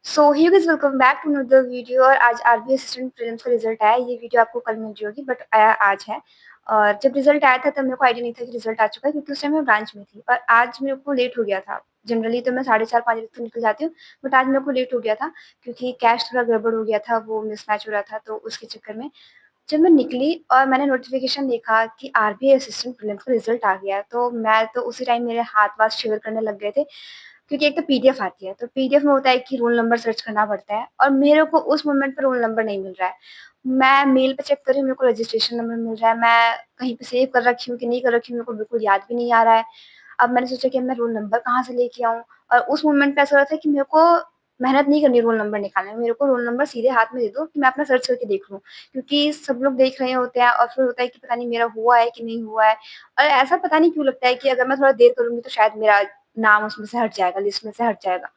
So hey guys welcome back to another video. और आज RB assistant prelims का result आया। ये वीडियो आपको कल मिल रही होगी बट आया आज है। और जब रिजल्ट आया था तब मेरे को आइडिया नहीं था कि रिजल्ट आ चुका है, क्योंकि उस टाइम मैं ब्रांच में थी और आज मेरे को लेट हो गया था। जनरली तो मैं 4:30-5 बजे तक निकल जाती हूँ, बट आज मेरे को लेट हो गया था क्योंकि कैश थोड़ा गड़बड़ हो गया था, वो मिसमैच हो रहा था, तो उसके चक्कर में जब मैं निकली और मैंने नोटिफिकेशन देखा कि आरबीआई असिस्टेंट प्रीलिम्स का रिजल्ट आ गया, तो मैं तो उसी टाइम मेरे हाथ-वाथ शिवर करने लग गए थे। क्योंकि एक तो पीडीएफ आती है, तो पीडीएफ में होता है कि रोल नंबर सर्च करना पड़ता है और मेरे को उस मोमेंट पे रोल नंबर नहीं मिल रहा है। मैं मेल पे चेक कर रही हूँ, मेरे को रजिस्ट्रेशन नंबर मिल रहा है, मैं कहीं पे सेव कर रखी हूँ कि नहीं कर रखी हूँ, मेरे को बिल्कुल याद भी नहीं आ रहा है। अब मैंने सोचा कि अब मैं रोल नंबर कहाँ से लेके आऊँ, और उस मोमेंट पे ऐसा हो रहा था कि मेरे को मेहनत नहीं करनी रोल नंबर निकालने में, मेरे को रोल नंबर सीधे हाथ में दे दो कि मैं अपना सर्च करके देख लूँ। क्योंकि सब लोग देख रहे होते हैं और फिर होता है कि पता नहीं मेरा हुआ है कि नहीं हुआ है। और ऐसा पता नहीं क्यों लगता है कि अगर मैं थोड़ा देर करूँगी तो शायद मेरा नाम उसमें से हट जाएगा, लिस्ट में से हट जाएगा।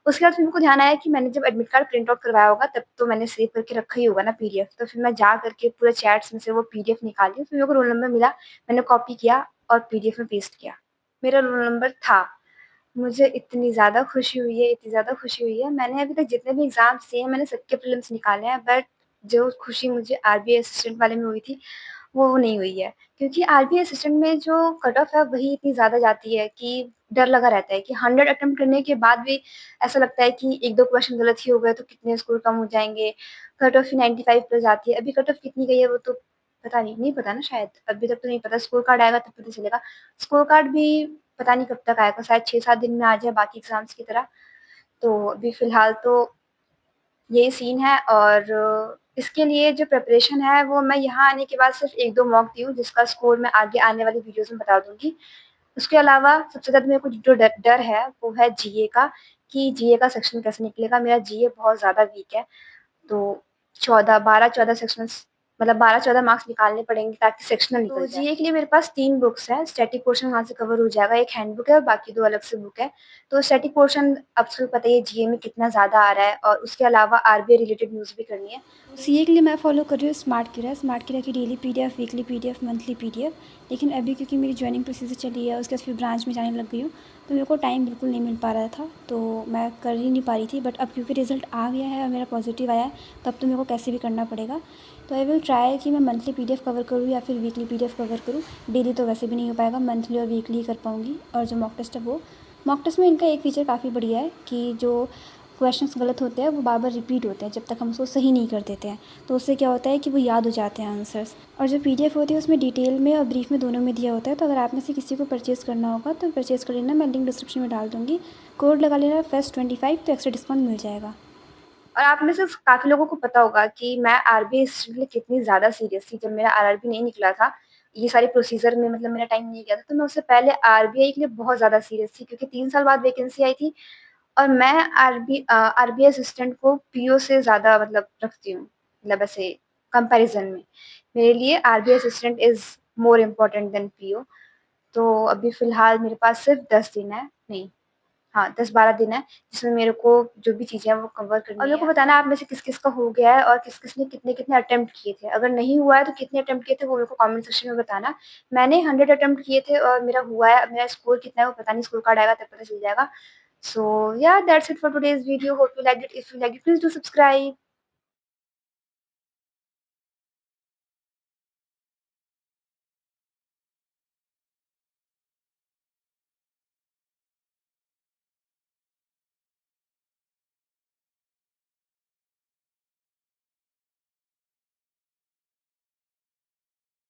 उसके बाद फिर मेरे को ध्यान आया कि मैंने जब एडमिट कार्ड प्रिंट आउट करवाया होगा तब तो मैंने सेव करके रखा ही होगा ना पीडीएफ। तो फिर मैं जा करके पूरे चैट्स में से वो पीडीएफ निकाली, फिर मेरे को रोल नंबर मिला, मैंने कॉपी किया और पीडीएफ में पेस्ट किया। मेरा रोल नंबर था। मुझे इतनी ज़्यादा खुशी हुई है, इतनी ज़्यादा खुशी हुई है। मैंने अभी तक जितने भी एग्ज़ाम्स दिए हैं, मैंने सबके प्रीलिम्स निकाले हैं, बट जो खुशी मुझे आरबीआई असिस्टेंट वाले में हुई थी, वो नहीं हुई है। क्योंकि आरबीआई असिस्टेंट में जो कट ऑफ है वही इतनी ज़्यादा जाती है कि डर लगा रहता है कि 100 अटेम्प्ट करने के बाद भी ऐसा लगता है कि 1-2 क्वेश्चन गलत ही हो गए तो कितने स्कोर कम हो जाएँगे। कट ऑफ ही 95 प्लस जाती है। अभी कट ऑफ कितनी गई है वो तो पता नहीं, नहीं पता ना शायद, अभी तक तो नहीं पता। स्कोर कार्ड आएगा तब पता चलेगा। स्कोर कार्ड भी पता नहीं कब तक आएगा, शायद 6-7 दिन में आ जाए बाकी एग्ज़ाम्स की तरह। तो अभी फ़िलहाल तो यही सीन है। और इसके लिए जो प्रिपरेशन है वो मैं यहाँ आने के बाद सिर्फ 1-2 मॉक दी हूँ, जिसका स्कोर मैं आगे आने वाली वीडियोज़ में बता दूँगी। उसके अलावा सबसे ज़्यादा मेरे को जो डर है वो है जीए का, कि जीए का सेक्शन कैसे निकलेगा। मेरा जीए बहुत ज़्यादा वीक है, तो 12-14 सेक्शंस, मतलब 12-14 मार्क्स निकालने पड़ेंगे ताकि सेक्शनल निकल जाए। तो जीए के लिए मेरे पास 3 बुक्स हैं। स्टैटिक पोर्शन वहाँ से कवर हो जाएगा, एक हैंडबुक है और बाकी 2 अलग से बुक है। तो स्टैटिक पोर्शन आपको पता ही है जीए में कितना ज़्यादा आ रहा है, और उसके अलावा आरबीआई रिलेटेड न्यूज़ भी करनी है। सीए के लिए मैं फॉलो कर रही हूँ स्मार्ट किरा की daily PDF, weekly PDF, monthly PDF. लेकिन अभी क्योंकि मेरी जॉइनिंग प्रोसीजर चली है, उसके बाद फिर ब्रांच में जाने लग गई हूँ, तो मेरे को टाइम बिल्कुल नहीं मिल पा रहा था, तो मैं कर ही नहीं पा रही थी। बट अब क्योंकि रिज़ल्ट आ गया है और मेरा पॉजिटिव आया है, तब तो मेरे को कैसे भी करना पड़ेगा। तो आई विल ट्राई कि मैं मंथली पीडीएफ कवर करूँ या फिर वीकली पीडीएफ कवर करूँ। डेली तो वैसे भी नहीं हो पाएगा, मंथली और वीकली ही कर पाऊँगी। और जो मॉक टेस्ट है वो मॉक टेस्ट में इनका एक फीचर काफ़ी बढ़िया है कि जो क्वेश्चंस गलत होते हैं वो बार बार रिपीट होते हैं जब तक हम उसको सही नहीं कर देते हैं। तो उससे क्या होता है कि वो याद हो जाते हैं आंसर्स। और जो पीडीएफ होती है उसमें डिटेल में और ब्रीफ में दोनों में दिया होता है। तो अगर आप में से किसी को परचेज़ करना होगा तो परचेज़ कर लेना, मैं लिंक डिस्क्रिप्शन में डाल दूँगी। कोड लगा लेना FEST25, तो एक्स्ट्रा डिस्काउंट मिल जाएगा। और आप में से काफ़ी लोगों को पता होगा कि मैं आरबीआई असिस्टेंट के लिए कितनी ज़्यादा सीरियस थी। जब मेरा आरआरबी नहीं निकला था, ये सारे प्रोसीजर में मतलब मेरा टाइम नहीं गया था, तो मैं उससे पहले आरबीआई के लिए बहुत ज़्यादा सीरियस थी, क्योंकि 3 साल बाद वैकेंसी आई थी। और मैं आरबीआई असिस्टेंट को पीओ से ज़्यादा मतलब रखती हूँ, मतलब ऐसे कंपैरिज़न में। मेरे लिए RBI assistant is more important then PO. तो अभी फ़िलहाल मेरे पास सिर्फ 10 दिन है, नहीं, हाँ, 10-12 दिन है, जिसमें मेरे को जो भी चीज़ें हैं वो कवर करनी है। और मेरे को बताना आप में से किस-किस का हो गया है और किस-किस ने कितने-कितने अटेम्प्ट किए थे। अगर नहीं हुआ है तो कितने अटेम्प्ट किए थे वो मेरे को कमेंट सेक्शन में बताना। मैंने 100 अटेम्प्ट किए थे और मेरा हुआ है। अब मेरा स्कोर कितना है वो पता नहीं, स्कोर कार्ड आएगा तब पता चल जाएगा। सो या that's it for today's video. Hope you liked it. If you liked it please do subscribe.